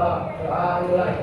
Doa mulai.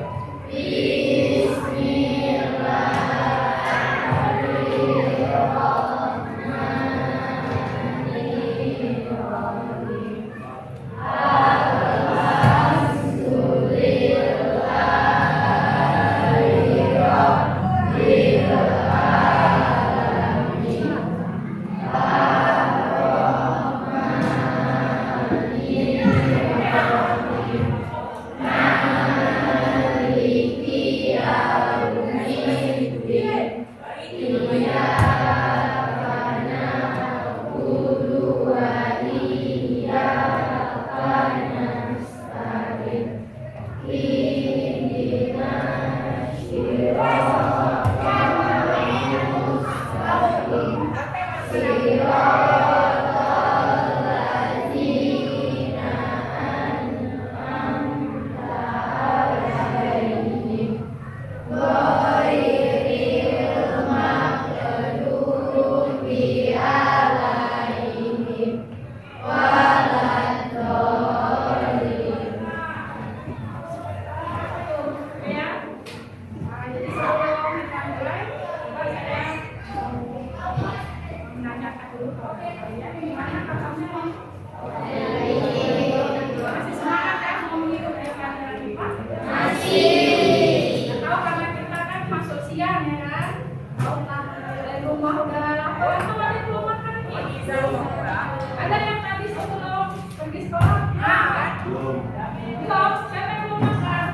Ada yang tadi sebelum pergi sekolah? Belum. Siapa yang belum makan?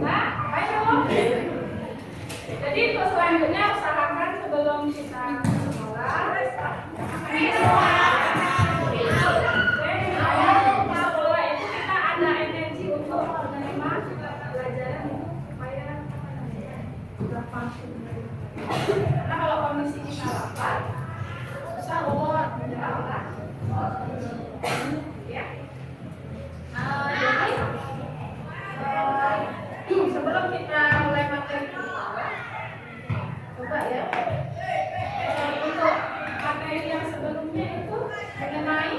Nah, ayo. Jadi untuk selanjutnya usahakan sebelum kita sekolah. Sekolah itu kita ada energi untuk menerima pelajaran itu supaya gampang. Karena kalau kondisi kita lapar, susah buat menyerap. Ya. Jadi sebelum kita mulai materi, coba ya. Untuk materi yang sebelumnya itu mengenai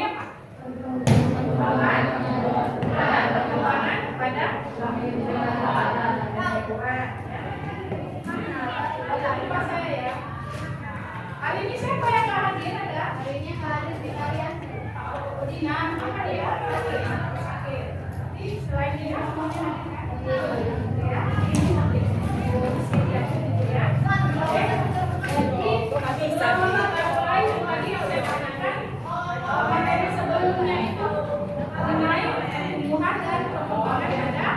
apa? Perkembangan pada lupa saya ya. Hari ini siapa yang nggak hadir ada? Hari ini hadir di kalian. Dina, apa dia? Sakit. Jadi selain dia semuanya ya. Jadi mulai lagi yang saya tanyakan materi sebelumnya itu mengenai tumbuhan dan perkembangan pada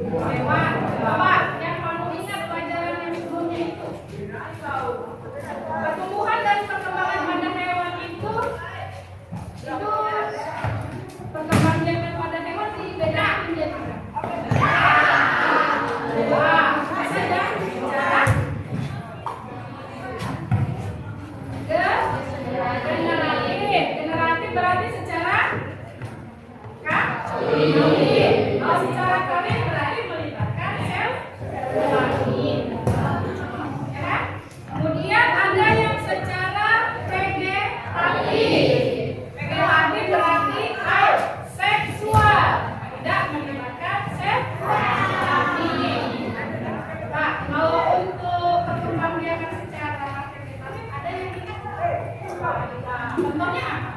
hewan. Bapak yang kamu ingat pelajaran yang sebelumnya itu? Pertumbuhan dan perkembangan pada hewan itu perkembangan biakan pada hewan dibedakan menjadi apa saja? Generatif berarti secara secara kalian berarti melibatkan sel kelamin. Ya. Kemudian ada yang secara vegetatif. Vegetatif berarti seksual, tidak melibatkan sel kelamin. Pak, kalau untuk perkembangbiakan secara vegetatif ada yang ingat? Contohnya apa?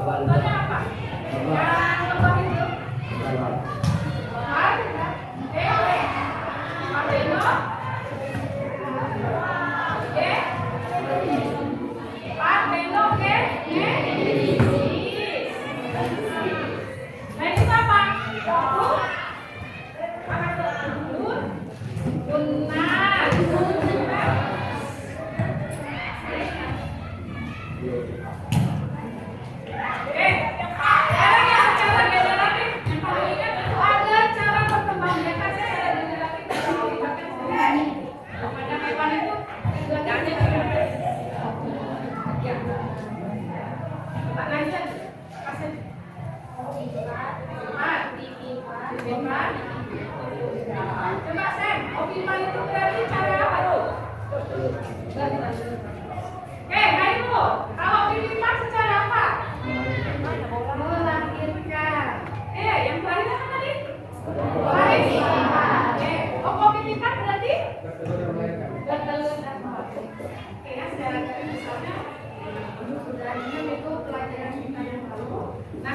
Contohnya apa? Yang contoh itu?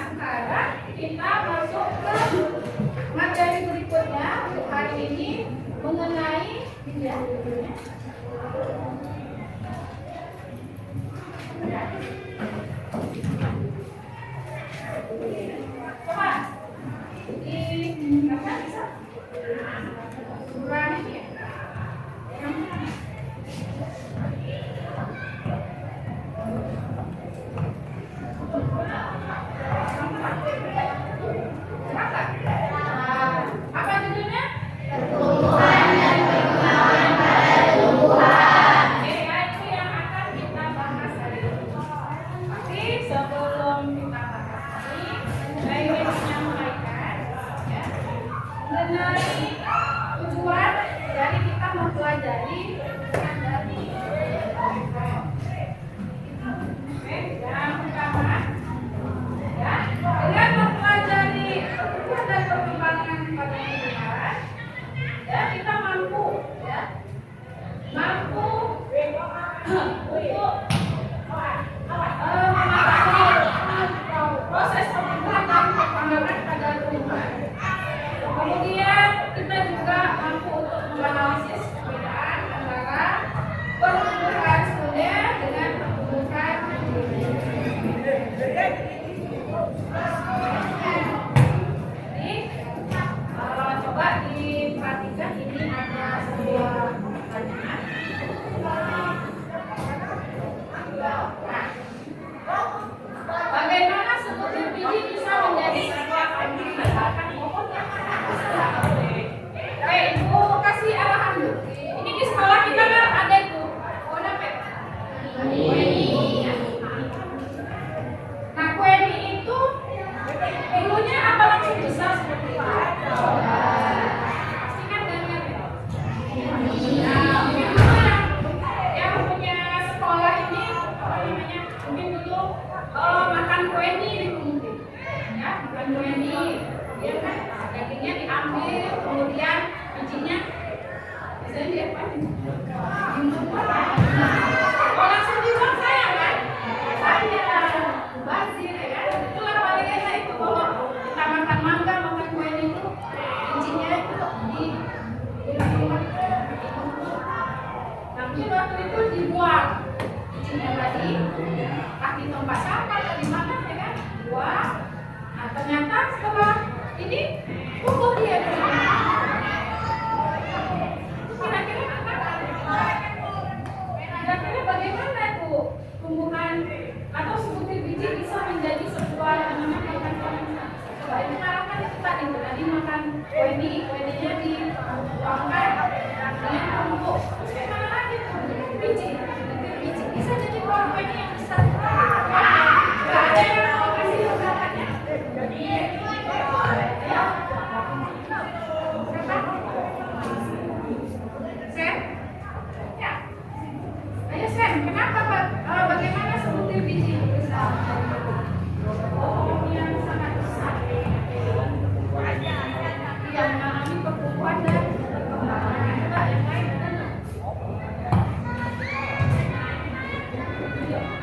sekarang kita masuk ke materi berikutnya untuk hari ini mengenai coba di apa bisa surah ini ya. Apa judulnya? Pertumbuhan dan perkembangan pada tumbuhan. Itu yang akan kita bahas hari ini. Tapi sebelum kita bahas ini, saya ingin menyampaikan ya, mengenai tujuan dari kita mempelajari dari yang pertama ya, dengan mempelajari pertumbuhan dan perkembangan pada tumbuhan ya, kita mampu untuk memahami proses pertumbuhan dan perkembangan pada tumbuhan. Kemudian kita juga mampu untuk menganalisis perbedaan antara pertumbuhan sekunder dengan pertumbuhan primer. Jadi coba diperhatikan, ini ada sebuah pertanyaan. Bagaimana sebutir biji bisa menjadi sebuah tanaman pohon yang besar? Ibu kasih arahan dulu. Ini di sekolah kita kan ada itu pohon apa? Kueni. Nah, kueni itu dulunya apa langsung besar seperti itu? Pasti kan dengan yang punya sekolah ini apa namanya? Mungkin dulu makan kueni mungkin. Ya, makan kueni. Ya kan, dagingnya diambil, kemudian bijinya biasanya diapain? Oh, langsung dibuang saya kan? Saya bazir ya kan? Itulah paling enak itu kalau kita makan mangga, makan kue itu bijinya itu dibuang. Tapi waktu itu dibuang bijinya tadi, entah di tempat sampah atau di mana ya kan? Dibuang. Nah, ternyata setelah ini tumbuh dia. Kira-kira bagaimana itu tumbuhan atau sebutir biji bisa menjadi sebuah tanaman makan pohon? Coba ini makan itu tadi makan kuenya dituangkan dengan tumbuh. Terus mana lagi tuh biji bisa jadi pohon kuenya yang besar. Nggak ada yang mau kasih ungkapannya. Sen? Ya. Ayo Sen, kenapa Pak? Bagaimana sebutir biji besar? Oh, yang sangat besar. Yang mengalami pertumbuhan dan perkembangan. Coba yang lain ada nggak?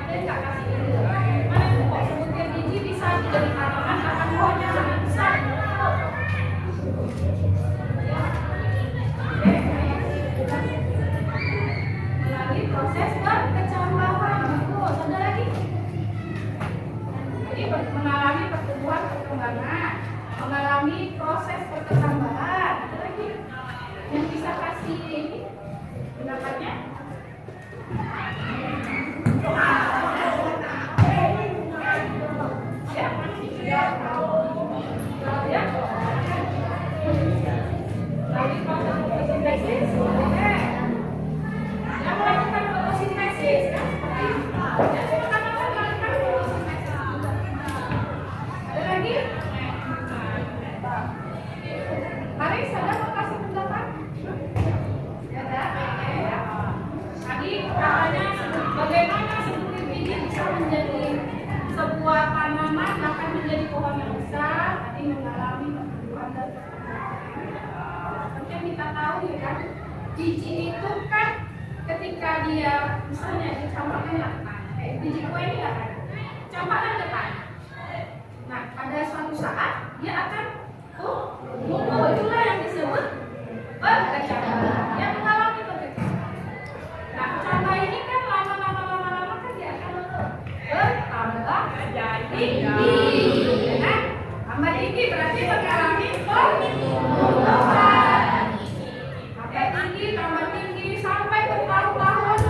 Ada nggak kasih ide? Mana tuh kok sebutir biji bisa jadi tanaman akan pohon yang sangat besar? Melalui proses berkecambahan. Ada lagi. Jadi mengalami pertumbuhan perkembangan, mengalami proses perkecambahan. Ada lagi yang bisa kasih ini pendapatnya? Ya. Melalui proses fotosintesis, yang melakukan fotosintesis kan seperti itu. Ya, semua tanaman melakukan fotosintesis. Ada lagi? Haris, ada mau kasih pendapat? Ada? Ya. Tadi katanya bagaimana sebutir biji bisa menjadi sebuah tanaman akan menjadi pohon yang besar, tadi mengalami pertumbuhan dan perkembangan. Seperti yang kita tahu ya kan, biji itu kan ketika dia misalnya dicampakkan ke tanah, biji kue ini kan campakkan ke tanah. Nah, pada suatu saat dia akan tumbuh, itulah yang disebut berkecambar. Dia mengalami berkecambar. Nah, kecambar ini kan lama-lama kan dia akan bertambah tinggi, ya kan? Tambah tinggi berarti mengalami pertumbuhan. Tambah tinggi sampai bertahun-tahun.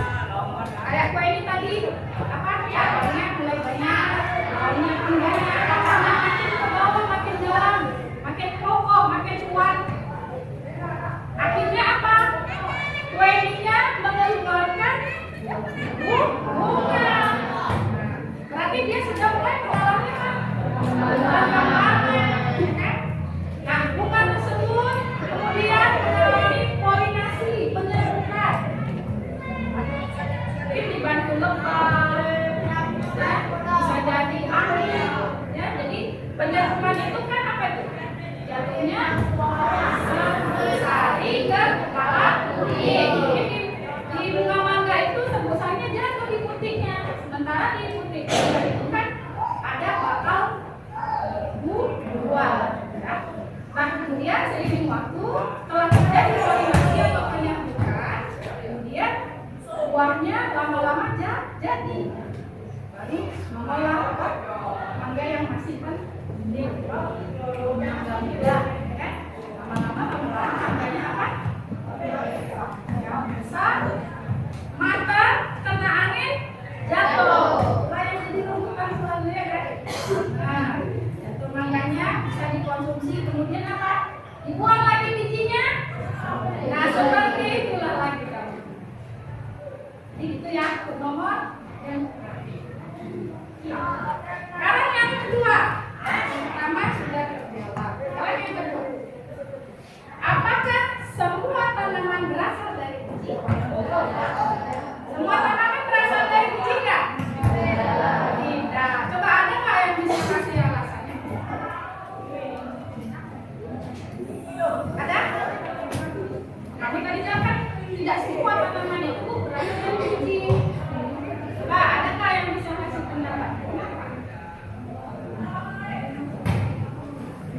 Kayak kue ini tadi, apa? Cabangnya mulai banyak, daunnya banyak, akarnya makin ke bawah, makin dalam, makin kokoh, makin kuat. Akhirnya apa? Kue ininya mengeluarkan bunga. Berarti dia sudah mulai mengalami perkembangan. Nah, bunga tersebut kemudian mengalami polinasi, penyerbukan. Ini dibantu lebah, ya, bisa jadi angin, ya. Jadi penyerbukan itu kan apa itu? Jatuhnya sari ke kepala kuning. Di bunga mangga itu tembusannya jatuh di putingnya, sementara di puting itu kan ada bakal buah. Ya. Nah, kemudian seiring waktu telah terjadi polinasi atau penyerbukan, kemudian buahnya lama-lama jadi baru mengolah mangga yang masih penting, mangga muda, ya. Lama-lama mangganya apa? Yang besar, matang, kena angin, jatuh. Lah yang jadi rumpukan selalu, ya kan? Nah, jatuh mangganya bisa dikonsumsi, kemudian apa? Dibuang lagi bijinya. Nah, seperti itulah lagi kamu. Jadi itu ya, nomor yang sekarang yang kedua. Yang pertama sudah terjawab. Sekarang yang kedua. Apakah semua tanaman berasal dari biji? Semua tanaman berasal dari biji nggak? Tidak. Coba ada nggak yang bisa kasih alasannya? Ada? Kami tadi jawab kan tidak semua tanaman itu berasal dari biji. Coba ada nggak yang bisa kasih pendapat?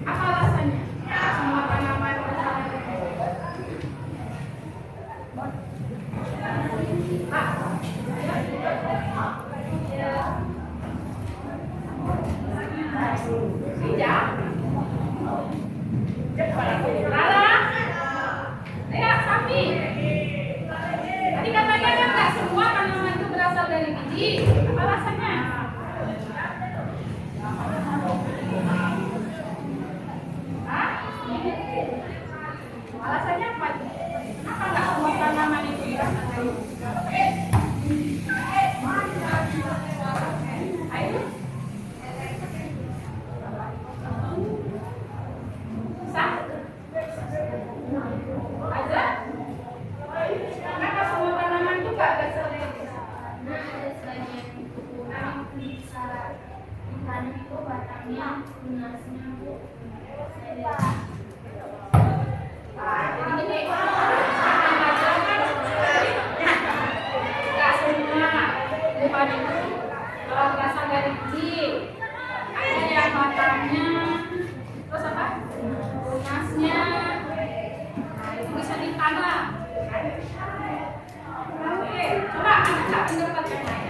Apa alasannya? Semua tanaman berasal dari biji. Tidak. Salah. Ya, sapi. Tadi katanya kan nggak semua tanaman itu berasal dari biji. Apa alasannya? Hah? Alasannya apa? Kenapa nggak semua tanaman itu berasal dari biji? Ayo. Sah? Ada? Kenapa semua tanaman itu nggak berasal dari biji? Ada sebagian kurang syarat ikan itu batangnya, tunasnya bu. Jadi gini, nggak semua bukan itu berasal dari biji. Ada yang batangnya, terus apa? Tunasnya, nah, itu bisa ditanam. Oke, coba ada nggak pendapat yang lain?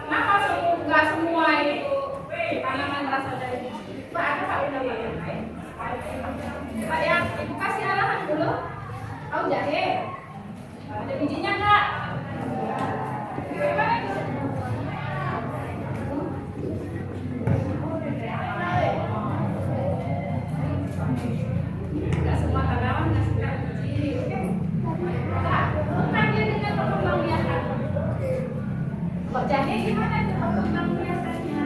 Kenapa nggak semua itu tanaman berasal dari biji? Coba ada nggak pendapat yang lain? Coba ya, ibu kasih arahan dulu. Tahu jahe? Ada bijinya nggak? Gimana itu? Nggak semua tanaman nggak suka biji. Nah, bukan dia dengan perkembangbiakan. Kok jahe gimana itu perkembangbiakannya?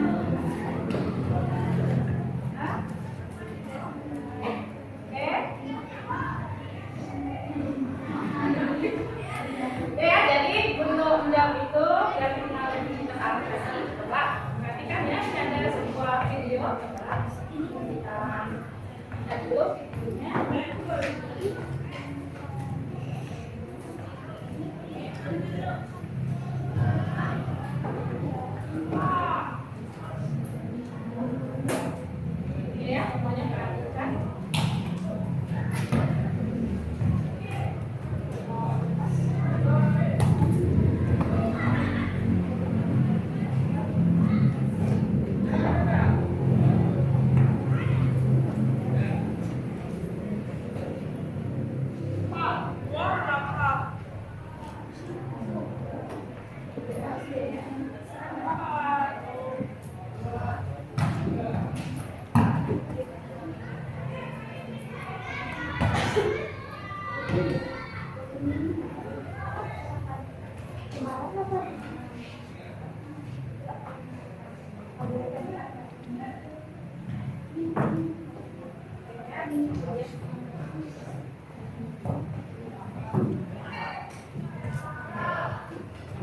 Hah? Ya, jadi untuk menjawab itu yang kenal kita harus coba perhatikan ya, ini ada sebuah video. Coba kita lihat dulu videonya.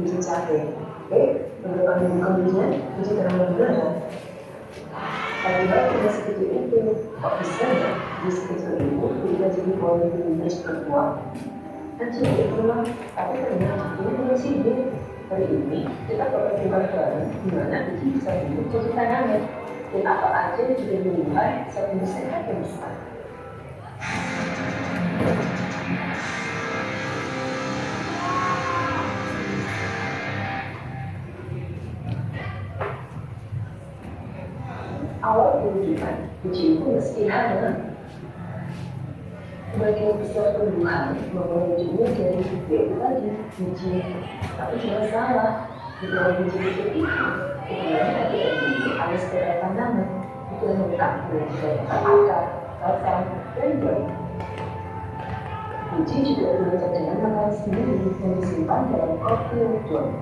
bikin capek. Oke, beberapa minggu kemudian Puji terang benar. Kalau tidak seperti itu, kok bisa ya di sekecil itu kita jadi volunteer perempuan? Kecil itu memang, tapi ternyata ini masih ide. Hari ini kita pertemuan bareng di mana Puji bisa duduk cuci tangannya dan apa aja yang sudah dimulai saat sehat dan besar. Awal pendidikan, Puji itu meski hanya sebagai besar tumbuhan mengunjungi dari itu tadi, Puji, tapi juga salah. Di dalam Puji itu sebenarnya tidak dulu ada sekedar pandangan, itu yang lengkap dengan juga akar, batang, dan buah. Puji juga belajar dengan makan sendiri yang disimpan dalam kopi ujung.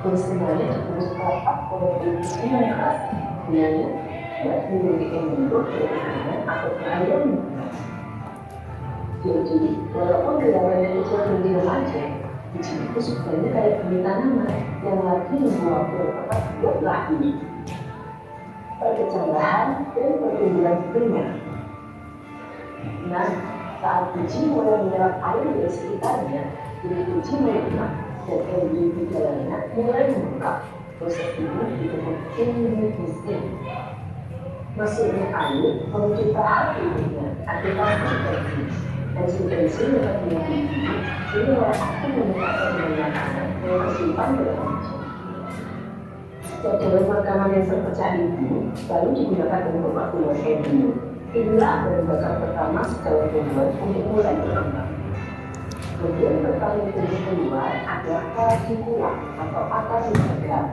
Dan semuanya ditulis rapat oleh Puji yang khas, bilangnya tidak memiliki bentuk dengan atau keahlian. Jadi, walaupun kedatangan kecil dan remaja, Puji itu sebenarnya kayak beli tanaman yang lagi membuat berpekat buat lagi. Perkecambahan dan pertumbuhan primer. Nah, saat Puji mulai menyerap air dari sekitarnya, jadi Puji mulai enak dan energi di dalamnya mulai membengkak. Proses ini disebut immunisasi. Masuknya air menuju tahap berikutnya, aktivasi tensi. Tensi dapat dilakukan. Ini adalah akan mendapatkan makanan yang tersimpan dalam Puji. Dalam makanan yang terpecah itu, lalu digunakan untuk pertumbuhan embryo. Inilah bahan bakar pertama secara tumbuhan untuk mulai berkembang. Kemudian pertanyaan kedua adalah parasikula atau akar bergerak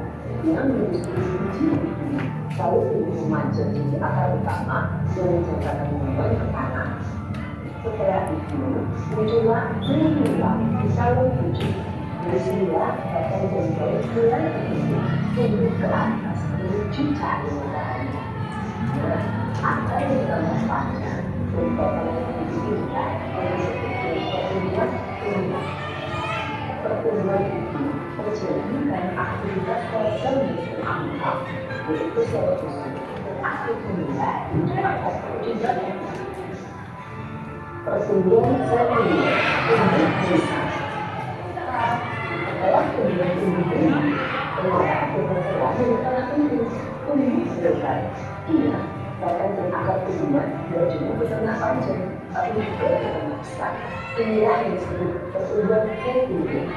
yang menyusuri Puji itu. Lalu tumbuh memanjat jadi akar utama yang menjadikan mengembang ke tanah. Setelah itu, muncullah tulang di saluran Puji. Dari sinilah batang jempol mulai tumbuh ke atas menuju cahaya matahari. Nah, akar yang bertambah panjang dan batang yang dibutuhkan oleh pertumbuhan tumbuh. Pertumbuhan itu terjadi karena aktivitas sel menyusun yaitu sel usus dan aktif menilai untuk akar pertumbuhan. Pertumbuhan sel ini tumbuh besar. Setelah tumbuhan ini, ternyata aktivitas sel yang sangat tumbuh besar. Iya, bahkan dan akar tumbuhan tidak cuma bertengah panjang, tapi juga bertengah besar. Inilah yang disebut pertumbuhan tumbuh.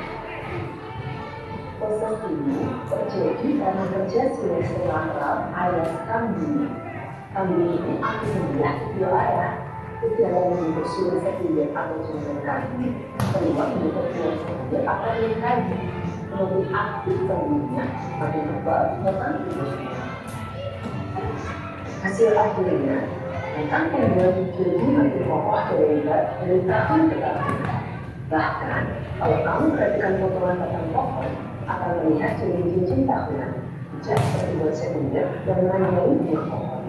Proses ini terjadi karena kerja seleksi lateral alias kambing. Kambing ini akan membelah kedua arah ke dalam bentuk seleksi sekunder atau sumber kambing. Kedua bentuk seleksi sekunder akan dikaji lebih aktif kambingnya pada kebal batang tubuhnya. Hasil akhirnya batang yang jadi makin kokoh dari tahun ke tahun. Bahkan kalau kamu perhatikan potongan batang pohon, akan melihat cincin tahunan, sejak pertumbuhan sekunder dan menandai buah pohon.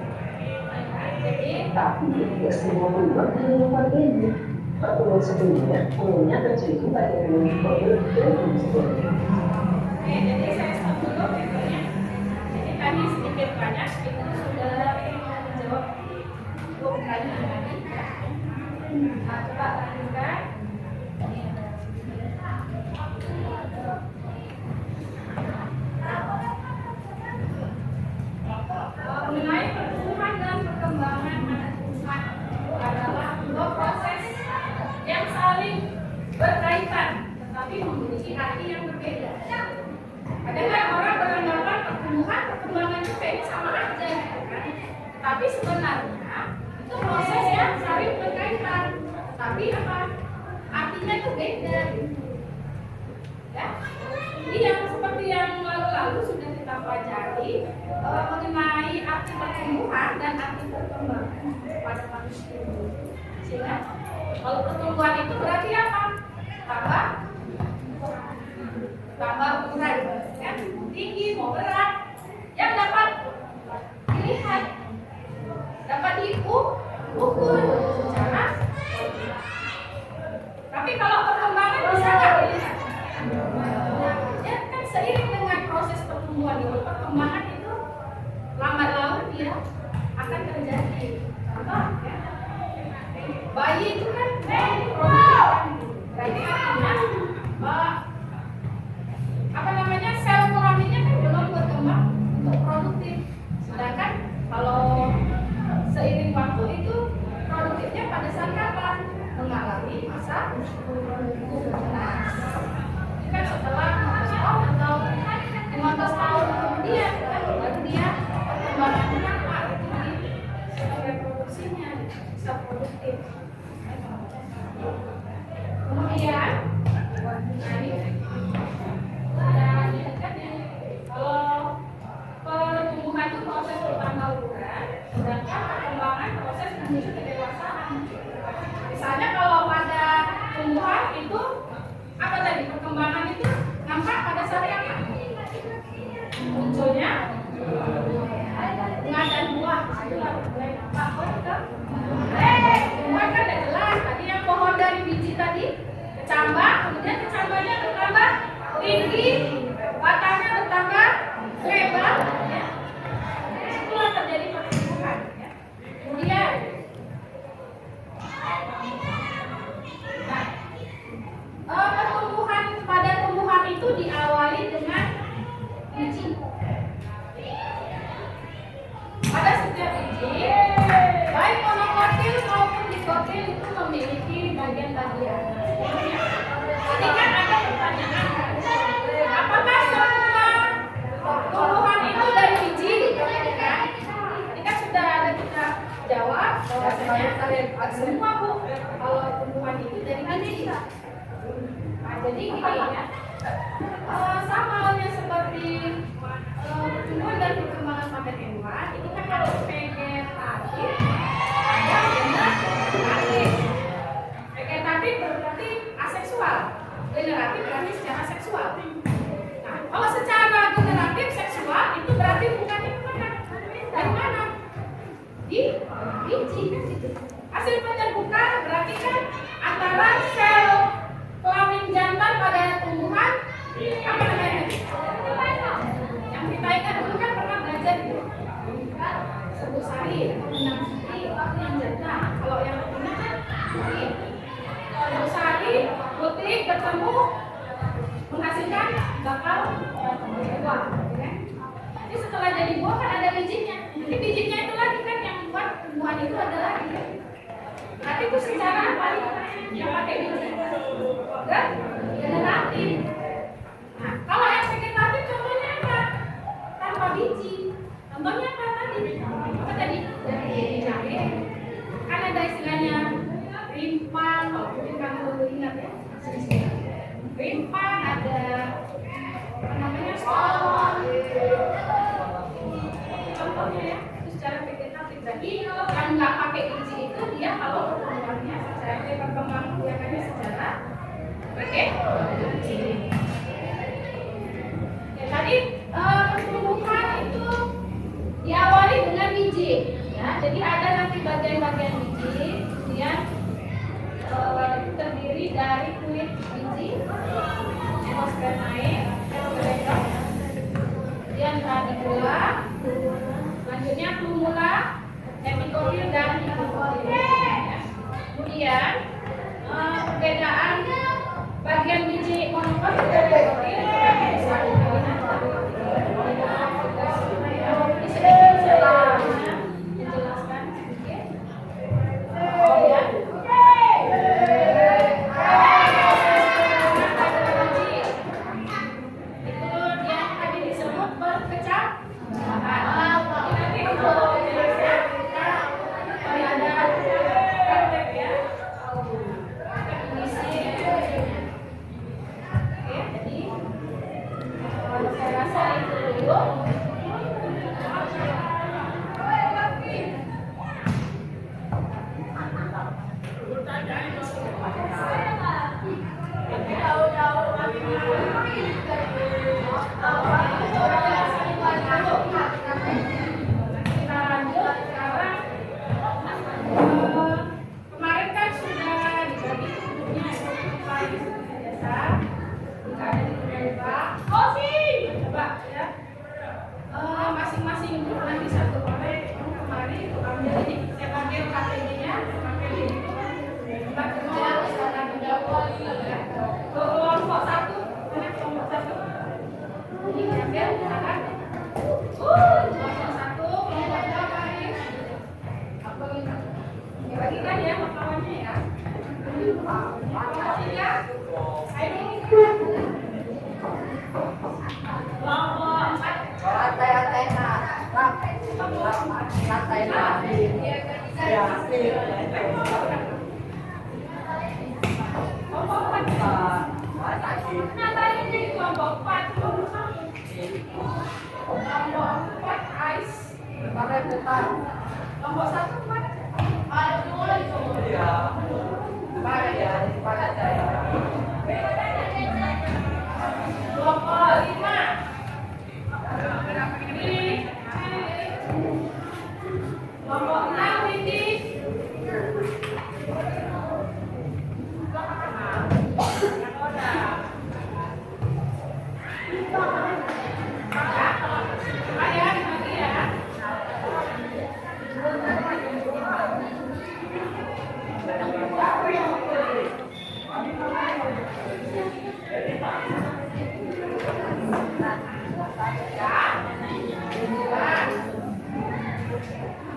Tapi tidak semua peluang hanya membuat ini. Pertumbuhan sekunder umumnya terjadi pada bentuk produk dan jenis. Jadi saya stop dulu videonya. Jadi tadi sedikit banyak itu sudah menjawab 2 pertanyaan tadi. Nah, coba lanjutkan. Mengenai pertumbuhan dan perkembangan anak tumbuhan adalah 2 proses yang saling berkaitan tetapi memiliki arti yang berbeda. Kadang-kadang orang beranggapan perkembangan itu kayaknya sama aja gitu kan. Tapi sebenarnya itu proses yang saling berkaitan. Tapi apa? Artinya itu beda. Ya. Jadi yang seperti yang lalu-lalu sudah kita pelajari mengenai arti pertumbuhan dan arti perkembangan pada manusia. Sehingga kalau pertumbuhan itu berarti apa? Tambah ukuran, ya, tinggi mau berat, yang dapat dilihat, dapat diukur secara. Tapi kalau perkembangan bisa nggak dilihat? Ya kan dia akan terjadi. Contoh ya, bayi itu kan produktif, berarti artinya apa namanya, sel kelaminnya kan belum berkembang untuk produktif. Sedangkan kalau seiring waktu itu produktifnya pada saat kapan? Mengalami masa pubertas. Kan setelah 15 tahun atau 15 tahun kemudian kan baru dia perkembangannya apa itu di reproduksinya bisa produktif. Kemudian kalau pertumbuhan itu proses bertambah ukuran, sedangkan perkembangan proses menuju kedewasaan. Misalnya kalau pada tumbuhan itu apa tadi, perkembangan itu nampak pada saat apa? Munculnya bunga dan buah, itulah mulai nampak. Tumbuhan kan udah jelas, tadi yang pohon dari biji tadi kecambah, kemudian kecambahnya bertambah tinggi, batangnya bertambah lebar, ya. Itulah terjadi pertumbuhan. Ya. Kemudian pertumbuhan, pada tumbuhan itu diawali dengan biji. Pada setiap biji, baik monokotil maupun dikotil itu memiliki bagian-bagian. Jadi kan ada pertanyaan, apakah semua tumbuhan itu dari biji? Ini kan sudah ada kita jawab bahwasanya semua Bu, kalau tumbuhan itu dari biji. Nah, jadi gini ya, sama halnya seperti pertumbuhan dan perkembangan pada hewan, ini kan ada vegetatif, ada generatif. Vegetatif berarti aseksual, generatif berarti secara seksual. Nah, kalau secara generatif seksual itu berarti bukannya mana? Dari mana? Di biji. Hasil penyerbukan berarti kan antara sel kelamin jantan pada tumbuhan apa namanya? Yang kita ingat dulu kan pernah belajar itu sebut sari atau benang sari itu yang jantan. Kalau yang betina kan sebut sari putih bertemu menghasilkan bakal buah. Jadi setelah jadi buah kan ada bijinya. Nanti bijinya itu lagi kan yang buat tumbuhan itu ada lagi. Tapi itu secara apa? Yang pakai biji dan generatif. Nah, kalau yang vegetatif contohnya apa? Tanpa biji. Contohnya apa tadi? Apa tadi? Dari jahe. Kan ada istilahnya rimpang. Kalau mungkin kamu belum ingat ya. Rimpang ada apa namanya? Contohnya ya, itu secara vegetatif. Berarti yang nggak pakai biji itu dia kalau perkembangannya secara perkembangannya secara biji. Ya tadi pertumbuhan itu diawali dengan biji. Ya, jadi ada nanti bagian-bagian biji, kemudian terdiri dari kulit biji, endospermae, kemudian radikula, selanjutnya plumula, epikotil dan hipokotil. Kemudian perbedaan bagian biji monokotil dan dikotil bisa menjelaskan sedikit. Kemudian Kelompok 1 mana? Kelompok 5. Kelompok 6 ini.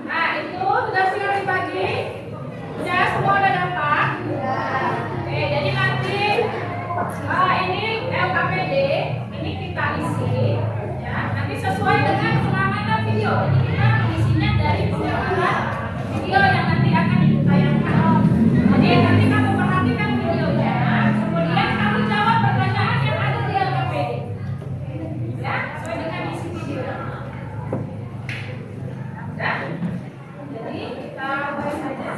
Nah, itu sudah siap dibagi? Sudah semua udah dapat? Oke, jadi nanti ini LKPD ini kita isi ya. Nanti sesuai dengan pengamatan video. Jadi kita isinya dari pengamatan video yang nanti akan ditayangkan. Jadi nanti kamu perhatikan videonya, kemudian kamu jawab pertanyaan yang ada di LKPD. Ya, sesuai dengan isi video. Ya. Jadi kita mulai saja.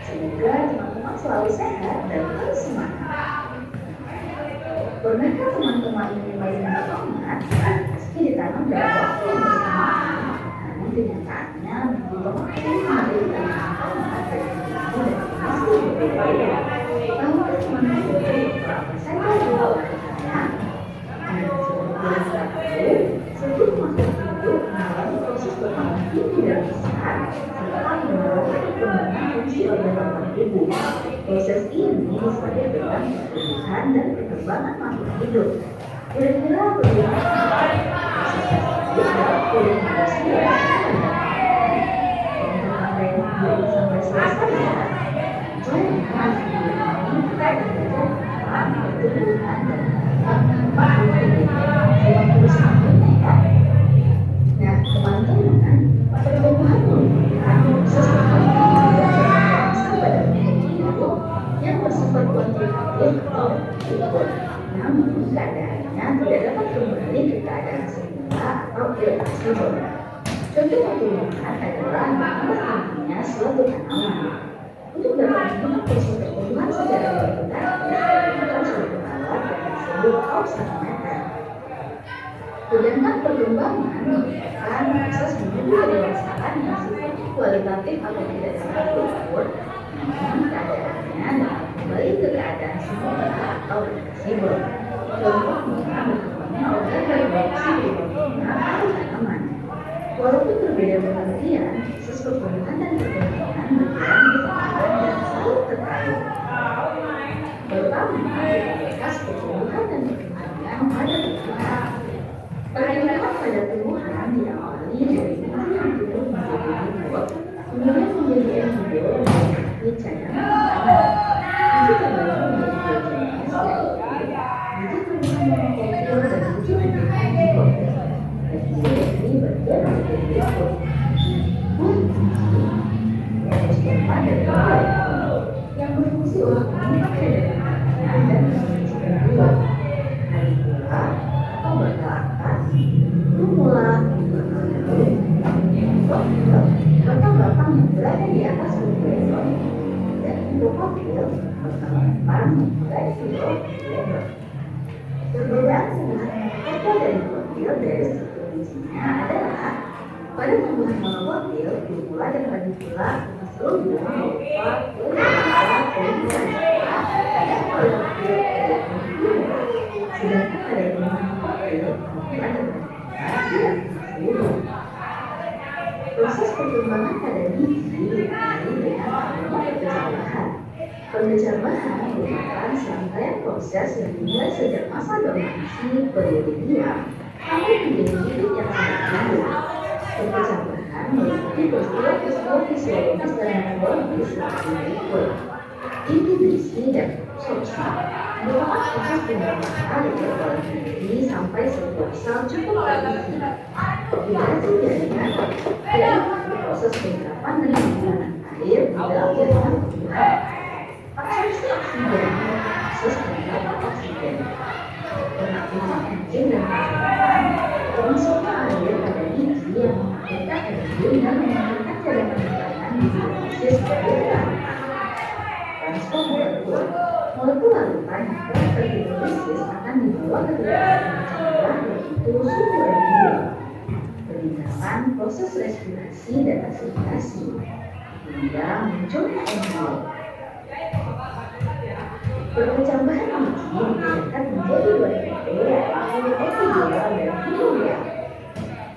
Semoga teman-teman selalu sehat dan terus semangat. Pernahkah teman-teman ingin mainan tomat meski ditanam dalam waktu yang bersamaan? Namun kenyataannya tomat ini memberikan tomat dari tumbuh dan masih berbeda-beda. Tahukah teman-teman apa saja yang dilakukannya? Dan seperti yang kita tahu, sebelum masuk hidup mengalami proses perkembangan tinggi dan besar serta mendorong perkembangan fungsi organ ibu. Proses ini disebut dengan pertumbuhan dan perkembangan makhluk hidup. Kira-kira bagaimana proses tersebut dalam kulit manusia? Teman-teman yang belum sampai selesai ya. Jadi ini kita akan belajar tentang pertumbuhan dan perkembangan makhluk hidup dalam terus selanjutnya. Nah, teman-teman, pertumbuhan merupakan proses pada hidup yang bersifat kuantitatif atau ikut. Namun, keadaannya tidak dapat kembali ke keadaan semula atau irreversibel. Contoh pertumbuhan adalah menambah tingginya suatu tanaman. Untuk dapat menggunakan proses pertumbuhan secara benar, diperlukan suatu alat yang disebut oxymeter. Sedangkan perkembangan merupakan proses menuju kedewasaan yang sifatnya kualitatif atau tidak dapat diukur, namun keadaannya dapat kembali ke keadaan semula atau irreversibel. Contohnya berkembangnya organ reproduksi di bunga atau tanaman. Walaupun berbeda pengertian, proses pertumbuhan dan perkembangan berjalan bersamaan dan saling terkait. Pertama, proses pertumbuhan dan perkembangan pada tumbuhan. pada tumbuhan diawali dari inti yang tumbuh menjadi dipot, kemudian menjadi embryo menjadi cadangan makanan. Biji terbagi menjadi dua jenis, yaitu biji tumbuhan monokotil dan biji tumbuhan dikotil. Bagi ini bagian dari dipot. Sperma dan ovum yang berfungsi untuk menyimpan cadangan makanan dan mengisi embryo. Radikula atau bakal akar, lumula, bakal batang yang berada di atas nucleon, dan endokotil bakal batang yang berada di bawah nucleon. Perbedaan tumbuhan monokotil dan dikotil dari struktur bijinya adalah pada tumbuhan monokotil, lumula dan radikula seluruhnya berupa ada kolektif sedangkan pada tumbuhan kotil mungkin ada tidak seluruh. Proses perkembangan pada biji dimulai dengan adanya perkecambahan. Perkecambahan merupakan serangkaian proses yang dimulai sejak masa dormansi periode diam sampai menjadi bibit yang sangat tumbuh. Perkecambahan meliputi peristiwa-peristiwa fisiologis dan morfologis seperti berikut. Inti berisi dan substrat merupakan proses pengembangan yang oleh biji sampai sebuah sel cukup terisi. Hidrasi jaringan yaitu proses penyerapan dan penggunaan air di dalam jaringan tumbuhan. Absorpsi oksigen proses penyerapan oksigen. Pengaktifan enzim dan penyerapan termasuknya air pada biji yang menghasilkan enzim dan meningkatkan cadangan makanan di hipofis sebagai transport molekul. Molekul larutan yang telah terhidrolisis akan dibawa ke tempat pencampuran yaitu suhu embryo. Peningkatan proses respirasi dan asimilasi hingga munculnya embryo. Perkecambahan biji dibedakan menjadi dua tipe yaitu epidial dan hidrobial.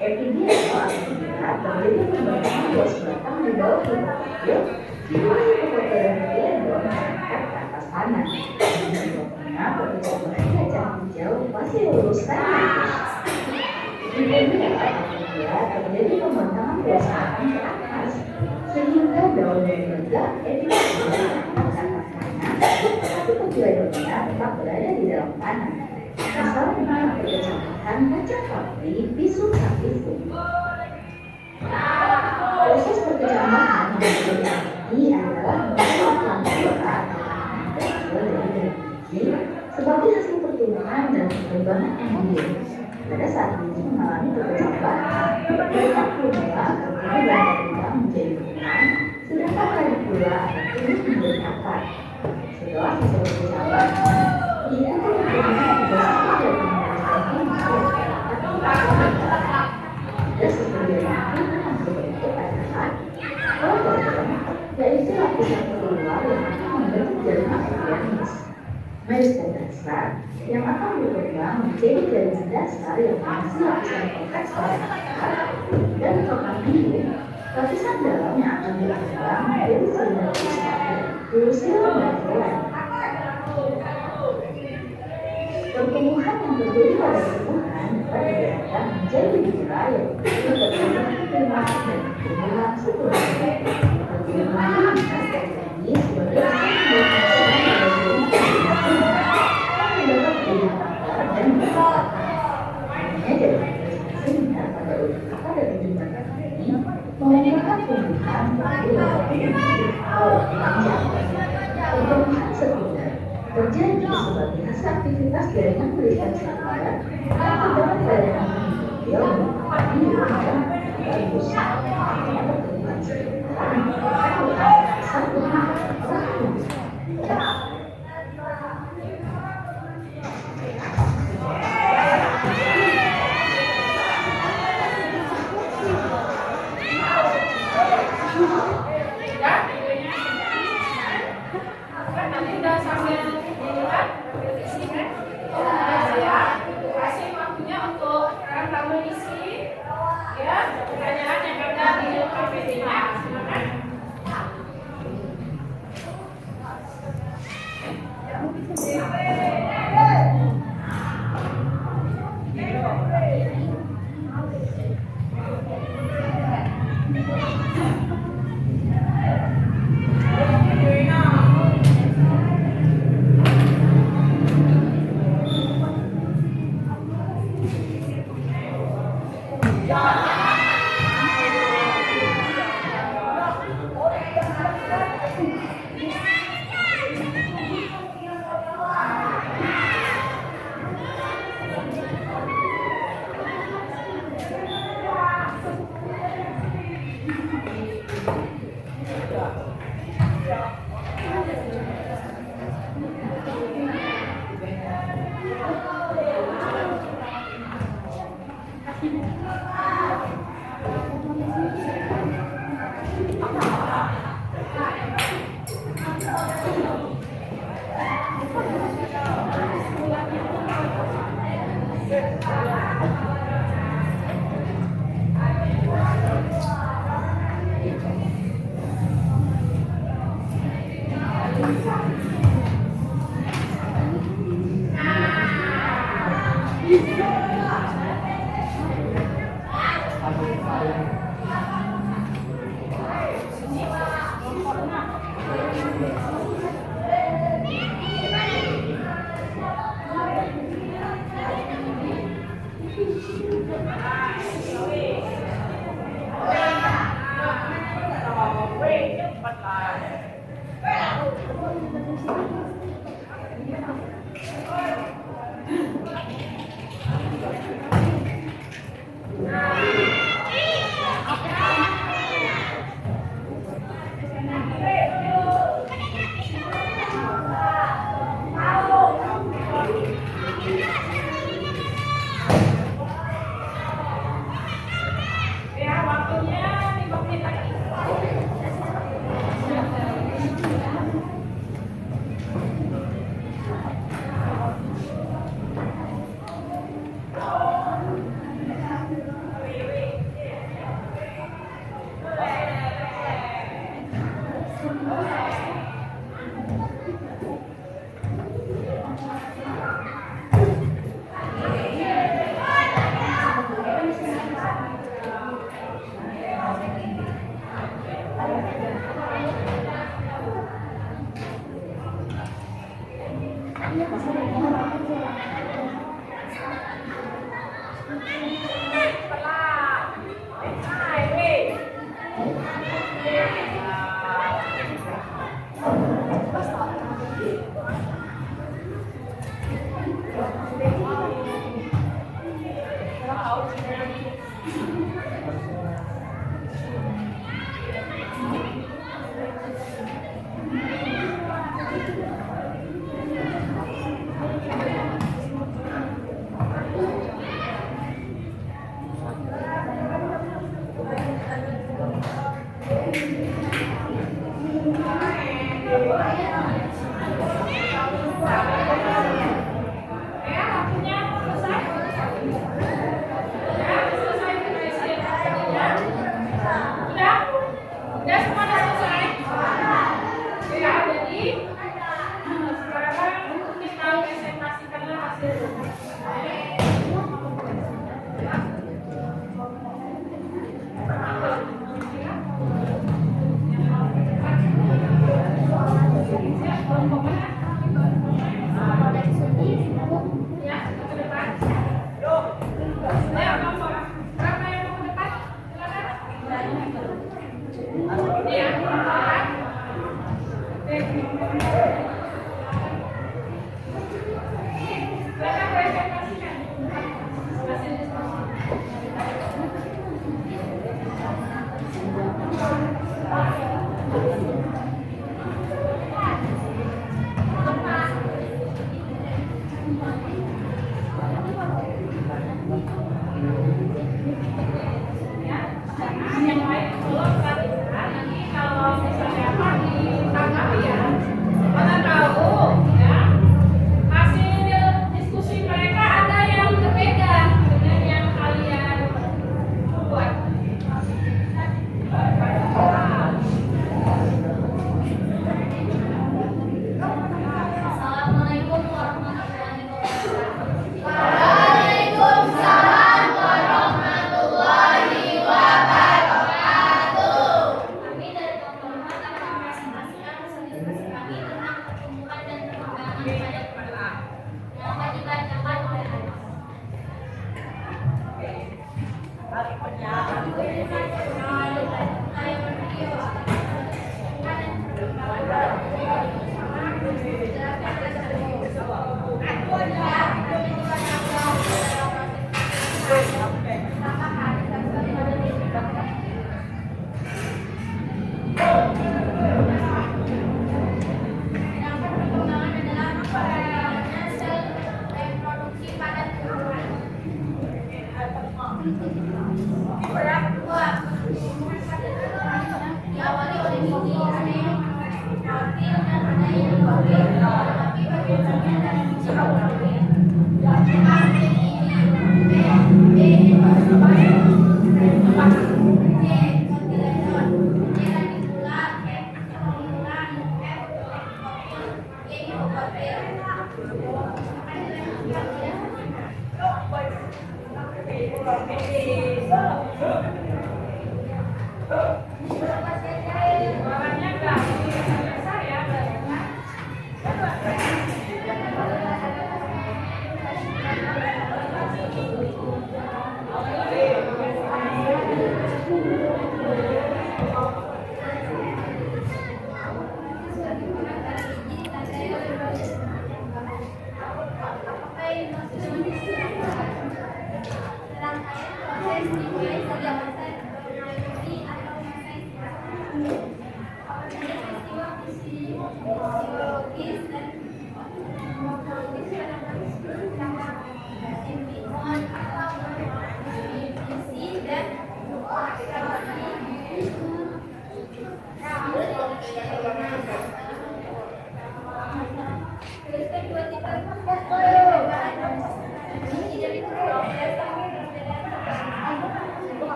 Epidial akibat terjadi pembentukan boas batang di bawah hipofil di mana hipofil dan nucleon mengangkat ke atas tanah. Contohnya perkecambahan kacang hijau masih luruskan lurus. Hidrobial akibat terjadi pembentukan boas batang ke atas sehingga daun lembaga epidermis mengangkat ke atas tanah, tetapi kotiledonia tetap berada di dalam tanah. Misalnya perkecambahan kacang kapri pisum sativum. Proses perkecambahan yang terjadi adalah mengeluarkan flora dan hasil dari biji sebagai hasil pertumbuhan dan perkembangan embryo. Pada saat biji mengalami perkecambahan, banyak lumula bertumbuh dan berkembang menjadi bunga, sedangkan radikula akan tumbuh menjadi akar. Setelah hasil perkecambahan, diikuti perkembangan juga dari seperti yang berikut adalah protodon, yaitu lapisan keluar yang akan membentuk jaringan epidermis. Meristem dasar yang akan berkembang menjadi jaringan dasar yang mengisi lapisan korteks pada akar dan total biru. Lapisan dalam yang akan berkembang menjadi silinder besar yaitu silindrozoan. Pertumbuhan yang terjadi pada tumbuhan dapat dibedakan menjadi dua yaitu pertumbuhan primer dan pertumbuhan sekunder. Pertumbuhan primer terjadi sebagai dan hanya dari sehingga pada ujung akar dan ujung batang ini menggunakan tumbuhan baru panjang. Pertumbuhan sekunder terjadi sebagai hasil aktivitas jaringan berikan sekunder yang terdapat pada hidrofil dan biru dan bagus. Pertumbuhan sekunder merupakan satu Ya, waktunya 5 menit lagi.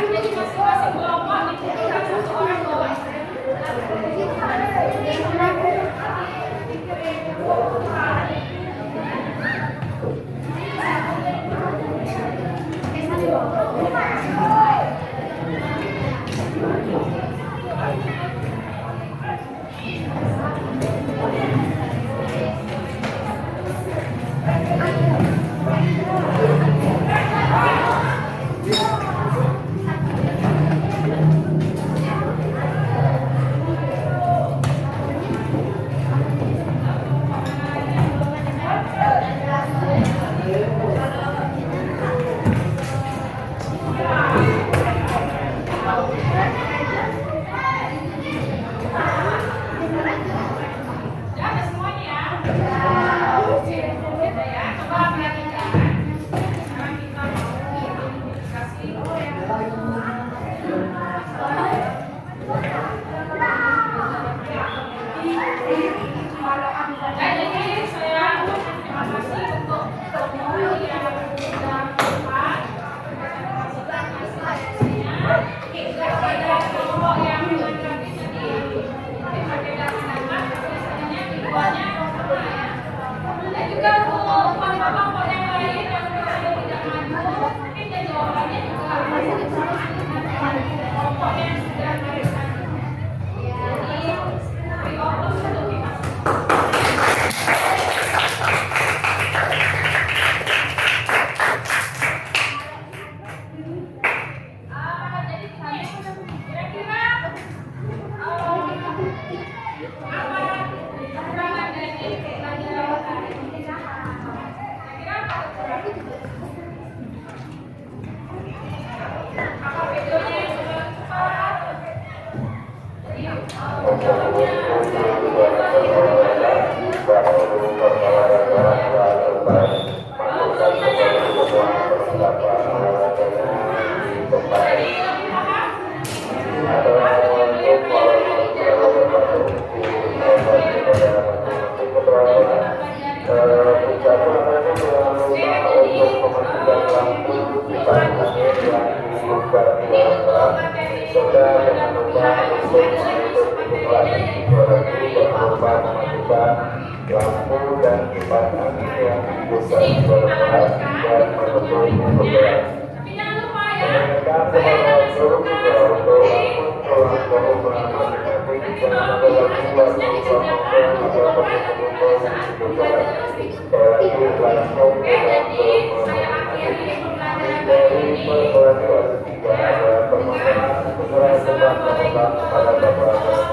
Jadi masing-masing lampu dan kipas angin yang dibuka bergerak dan menutup bergerak. Mengenakan kepala seluruh lampu tulang masing-masing dan berlaku pada